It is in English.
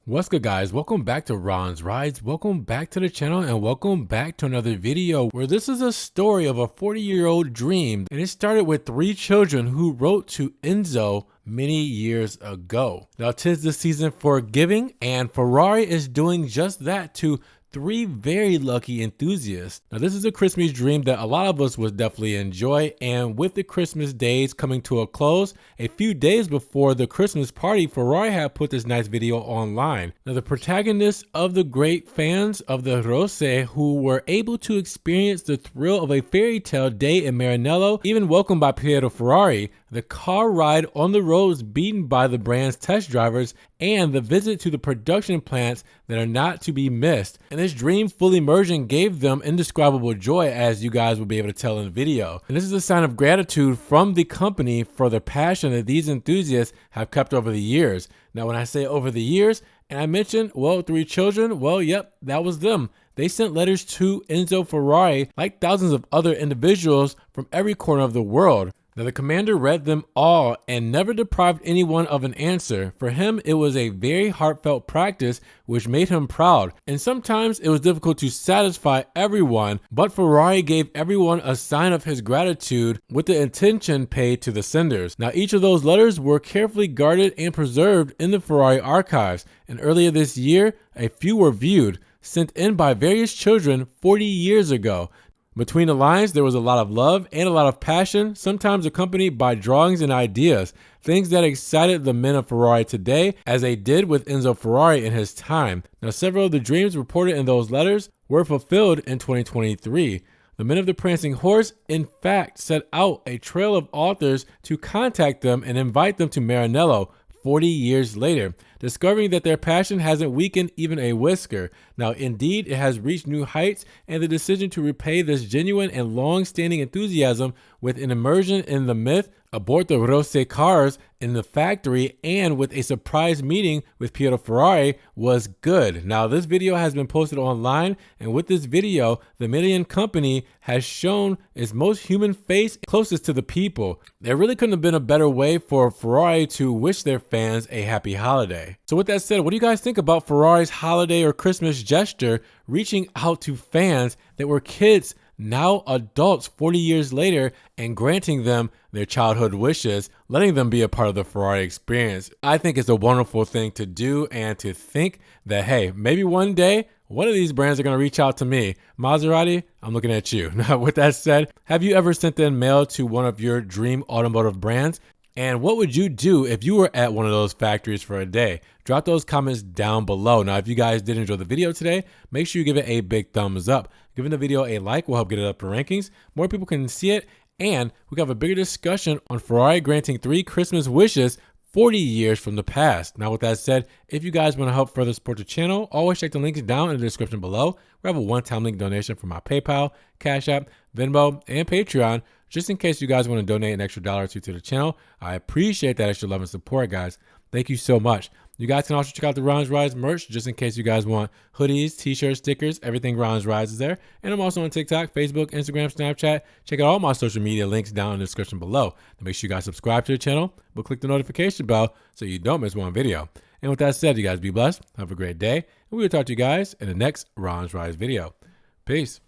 What's good, guys? Welcome back to Ron's Rides. Welcome back to the channel and welcome back to another video where this is a story of a 40-year-old dream, and it started with 3 children who wrote to Enzo many years ago. Now 'tis the season for giving, and Ferrari is doing just that to 3 very lucky enthusiasts. Now this is a Christmas dream that a lot of us would definitely enjoy, and with the Christmas days coming to a close, a few days before the Christmas party, Ferrari had put this nice video online. Now the protagonists of the great fans of the Rose who were able to experience the thrill of a fairy tale day in Maranello, even welcomed by Piero Ferrari, the car ride on the roads beaten by the brand's test drivers, and the visit to the production plants that are not to be missed. And this dream fully merging gave them indescribable joy, as you guys will be able to tell in the video. And this is a sign of gratitude from the company for the passion that these enthusiasts have kept over the years. Now when I say over the years, and I mentioned, well, 3 children, well, yep, that was them. They sent letters to Enzo Ferrari like thousands of other individuals from every corner of the world. Now the commander read them all and never deprived anyone of an answer. For him, it was a very heartfelt practice which made him proud. And sometimes it was difficult to satisfy everyone, but Ferrari gave everyone a sign of his gratitude with the attention paid to the senders. Now each of those letters were carefully guarded and preserved in the Ferrari archives. And earlier this year, a few were viewed, sent in by various children 40 years ago. Between the lines, there was a lot of love and a lot of passion, sometimes accompanied by drawings and ideas, things that excited the men of Ferrari today as they did with Enzo Ferrari in his time. Now, several of the dreams reported in those letters were fulfilled in 2023. The men of the Prancing Horse, in fact, set out a trail of authors to contact them and invite them to Maranello 40 years later, discovering that their passion hasn't weakened even a whisker. Now, indeed, it has reached new heights, and the decision to repay this genuine and long-standing enthusiasm with an immersion in the myth aboard the Rose cars in the factory and with a surprise meeting with Piero Ferrari was good. Now, this video has been posted online, and with this video, the Milan company has shown its most human face closest to the people. There really couldn't have been a better way for Ferrari to wish their fans a happy holiday. So with that said, what do you guys think about Ferrari's holiday or Christmas gesture reaching out to fans that were kids, now adults 40 years later, and granting them their childhood wishes, letting them be a part of the Ferrari experience? I think it's a wonderful thing to do, and to think that, hey, maybe one day one of these brands are going to reach out to me. Maserati, I'm looking at you. Now, with that said, have you ever sent in mail to one of your dream automotive brands? And what would you do if you were at one of those factories for a day? Drop those comments down below. Now, if you guys did enjoy the video today, make sure you give it a big thumbs up. Giving the video a like will help get it up in rankings. More people can see it, and we can have a bigger discussion on Ferrari granting 3 Christmas wishes 40 years from the past. Now, with that said, if you guys want to help further support the channel, always check the links down in the description below. We have a one-time link donation for my PayPal, Cash App, Venmo, and Patreon, just in case you guys want to donate an extra $1 or 2 to the channel. I appreciate that extra love and support, guys. Thank you so much. You guys can also check out the Ron's Rides merch, just in case you guys want hoodies, t-shirts, stickers, everything Ron's Rides is there. And I'm also on TikTok, Facebook, Instagram, Snapchat. Check out all my social media links down in the description below. And make sure you guys subscribe to the channel, but click the notification bell so you don't miss one video. And with that said, you guys be blessed, have a great day, and we will talk to you guys in the next Ron's Rides video. Peace.